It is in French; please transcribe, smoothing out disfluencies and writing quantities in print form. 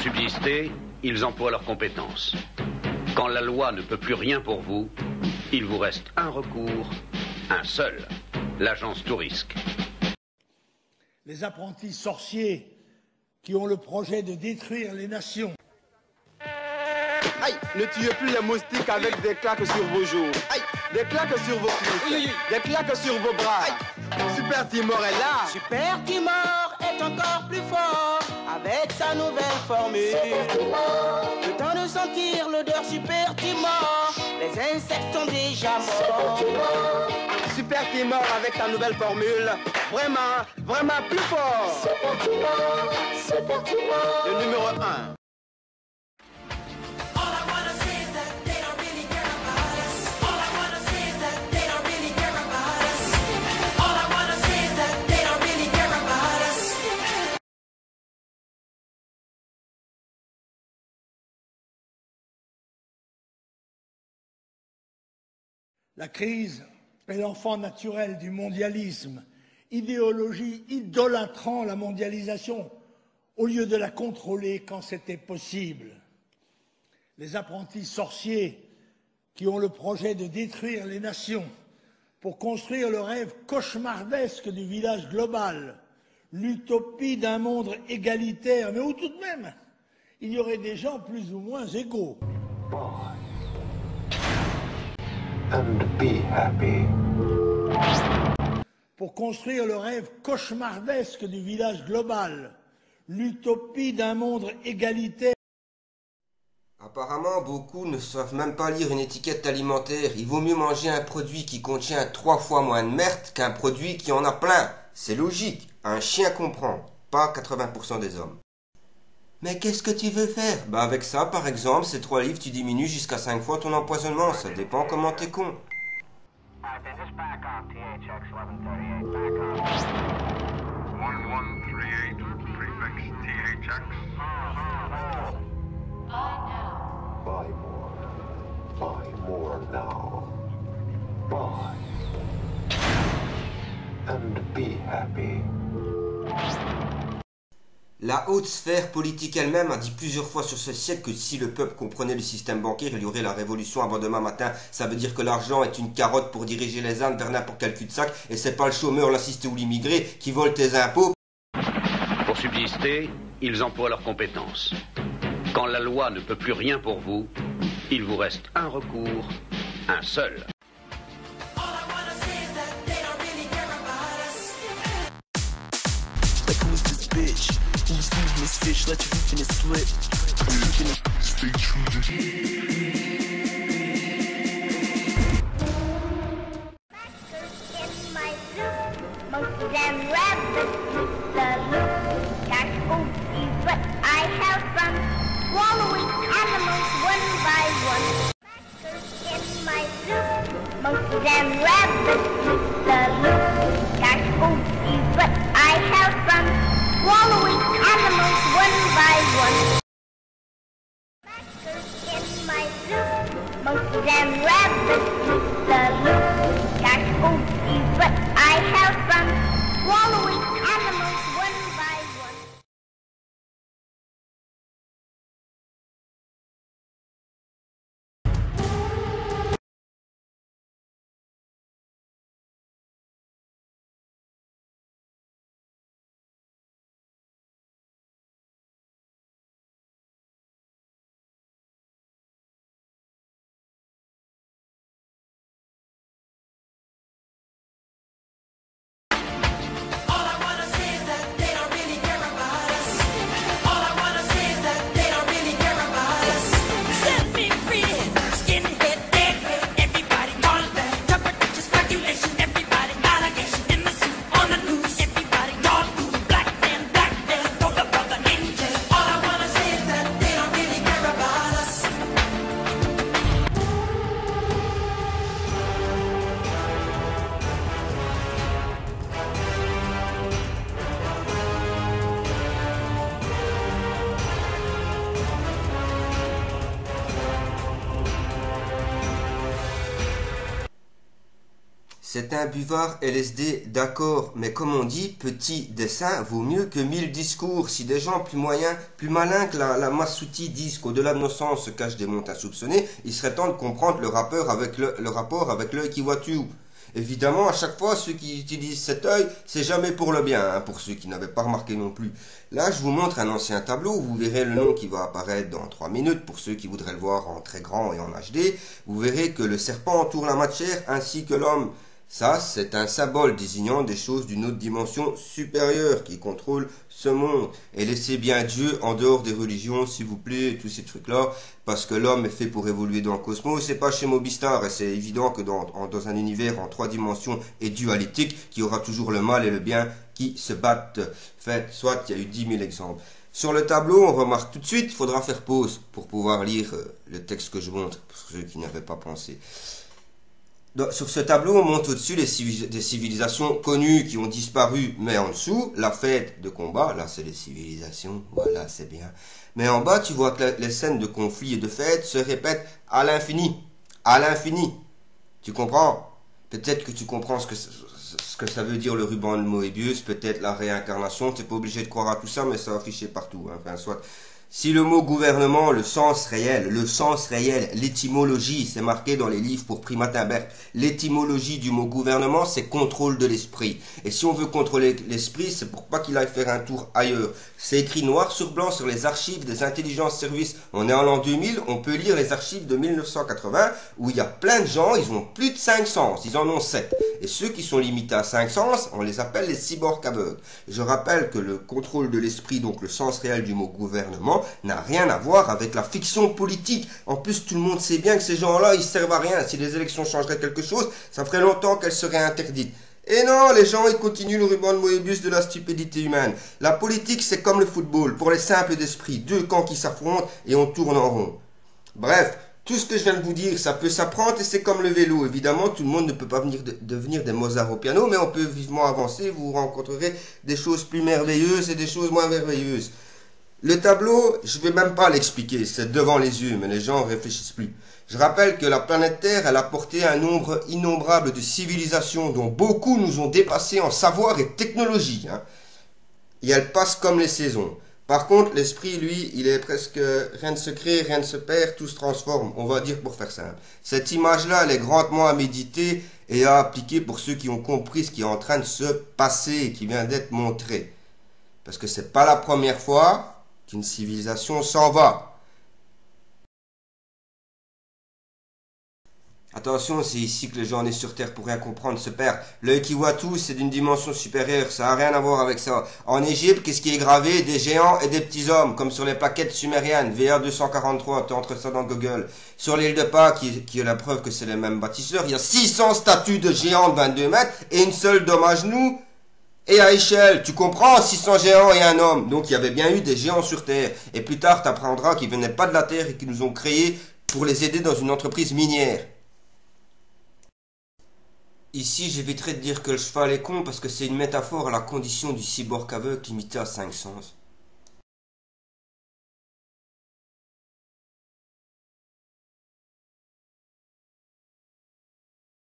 Pour subsister, ils emploient leurs compétences. Quand la loi ne peut plus rien pour vous, il vous reste un recours, un seul, l'agence Tourisque. Les apprentis sorciers qui ont le projet de détruire les nations. Aïe, ne tuez plus les moustiques avec des claques sur vos joues. Aïe, des claques sur vos cuisses, des claques sur vos bras. Aïe. Super Timor est là. Super Timor est encore plus fort avec sa nouvelle formule. Le temps de sentir l'odeur Super Timor, les insectes sont déjà morts. Super Timor avec sa nouvelle formule, vraiment, vraiment plus fort. Super Timor, Super Timor. Le numéro 1. La crise est l'enfant naturel du mondialisme, idéologie idolâtrant la mondialisation au lieu de la contrôler quand c'était possible. Les apprentis sorciers qui ont le projet de détruire les nations pour construire le rêve cauchemardesque du village global, l'utopie d'un monde égalitaire, mais où tout de même il y aurait des gens plus ou moins égaux. And be happy. Pour construire le rêve cauchemardesque du village global, l'utopie d'un monde égalitaire. Apparemment, beaucoup ne savent même pas lire une étiquette alimentaire. Il vaut mieux manger un produit qui contient 3 fois moins de merde qu'un produit qui en a plein. C'est logique, un chien comprend, pas 80% des hommes. Mais qu'est-ce que tu veux faire? Bah avec ça, par exemple, ces 3 livres, tu diminues jusqu'à 5 fois ton empoisonnement. Ça dépend comment t'es con. Buy more now. Buy. And be happy. La haute sphère politique elle-même a dit plusieurs fois sur ce siècle que si le peuple comprenait le système bancaire, il y aurait la révolution avant demain matin. Ça veut dire que l'argent est une carotte pour diriger les ânes vers n'importe quel cul-de-sac, et c'est pas le chômeur, l'assisté ou l'immigré qui vole tes impôts. Pour subsister, ils emploient leurs compétences. Quand la loi ne peut plus rien pour vous, il vous reste un recours, un seul. Who's feeding this fish? Let your beef in it slip. Stay true to In my soup, monkeys and rabbits with the loop. Got spooky, but I have fun swallowing animals one by one. In my soup, monkeys and rabbits with the loop. Got spooky, but I have fun swallowing animals one by one. In my soup, monkeys and rabbits with the loop. Got spooky, but I have fun swallowing animals one by one. C'est un buvard LSD, d'accord, mais comme on dit, petit dessin vaut mieux que 1000 discours. Si des gens plus moyens, plus malins que la Massouti disent qu'au-delà de nos sens se cachent des mondes insoupçonnés, il serait temps de comprendre le rapport avec l'œil qui voit tout. Évidemment, à chaque fois, ceux qui utilisent cet œil, c'est jamais pour le bien, hein, pour ceux qui n'avaient pas remarqué non plus. Là, je vous montre un ancien tableau, vous verrez le nom qui va apparaître dans 3 minutes, pour ceux qui voudraient le voir en très grand et en HD. Vous verrez que le serpent entoure la matière ainsi que l'homme. Ça, c'est un symbole désignant des choses d'une autre dimension supérieure qui contrôle ce monde. Et laissez bien Dieu en dehors des religions, s'il vous plaît, tous ces trucs-là, parce que l'homme est fait pour évoluer dans le cosmos, c'est pas chez Mobistar, et c'est évident que dans un univers en 3 dimensions et dualistique, qu'il y aura toujours le mal et le bien qui se battent. Fait, soit il y a eu 10 000 exemples. Sur le tableau, on remarque tout de suite, il faudra faire pause pour pouvoir lire le texte que je montre, pour ceux qui n'avaient pas pensé. Sur ce tableau, on montre au-dessus des civilisations connues qui ont disparu, mais en dessous, la fête de combat, là c'est les civilisations, voilà, c'est bien. Mais en bas, tu vois que les scènes de conflits et de fêtes se répètent à l'infini. À l'infini. Tu comprends? Peut-être que tu comprends ce que ça veut dire le ruban de Moebius, peut-être la réincarnation, t'es pas obligé de croire à tout ça, mais ça va afficher partout, hein. Enfin, soit... Si le mot gouvernement, le sens réel, l'étymologie, c'est marqué dans les livres pour Primatin-Berg. L'étymologie du mot gouvernement, c'est contrôle de l'esprit. Et si on veut contrôler l'esprit, c'est pour pas qu'il aille faire un tour ailleurs. C'est écrit noir sur blanc sur les archives des intelligences services. On est en l'an 2000, on peut lire les archives de 1980, où il y a plein de gens, ils ont plus de 5 sens, ils en ont 7. Et ceux qui sont limités à 5 sens, on les appelle les cyborgs aveugles. Je rappelle que le contrôle de l'esprit, donc le sens réel du mot gouvernement, n'a rien à voir avec la fiction politique. En plus, tout le monde sait bien que ces gens-là, ils servent à rien. Si les élections changeraient quelque chose, ça ferait longtemps qu'elles seraient interdites. Et non, les gens, ils continuent le ruban de Moebius de la stupidité humaine. La politique, c'est comme le football, pour les simples d'esprit. 2 camps qui s'affrontent et on tourne en rond. Bref, tout ce que je viens de vous dire, ça peut s'apprendre et c'est comme le vélo. Évidemment, tout le monde ne peut pas devenir des Mozart au piano, mais on peut vivement avancer. Vous rencontrerez des choses plus merveilleuses et des choses moins merveilleuses. Le tableau, je ne vais même pas l'expliquer, c'est devant les yeux, mais les gens ne réfléchissent plus. Je rappelle que la planète Terre, elle a porté un nombre innombrable de civilisations, dont beaucoup nous ont dépassés en savoir et technologie. Hein. Et elle passe comme les saisons. Par contre, l'esprit, lui, il est presque rien ne se crée, rien ne se perd, tout se transforme, on va dire pour faire simple. Cette image-là, elle est grandement à méditer et à appliquer pour ceux qui ont compris ce qui est en train de se passer et qui vient d'être montré. Parce que c'est pas la première fois qu'une civilisation s'en va. Attention, c'est ici que les gens nés sur Terre pour rien comprendre se perdent. L'œil qui voit tout, c'est d'une dimension supérieure, ça n'a rien à voir avec ça. En Égypte, qu'est-ce qui est gravé? Des géants et des petits hommes, comme sur les plaquettes sumériennes, VA 243, tu entres ça dans Google. Sur l'île de Pâques, qui est la preuve que c'est les mêmes bâtisseurs, il y a 600 statues de géants de 22 mètres et une seule d'homme à genoux. Et à échelle, tu comprends, 600 géants et un homme. Donc il y avait bien eu des géants sur Terre. Et plus tard, tu apprendras qu'ils venaient pas de la Terre et qu'ils nous ont créés pour les aider dans une entreprise minière. Ici, j'éviterai de dire que le cheval est con parce que c'est une métaphore à la condition du cyborg aveugle limité à 5 sens.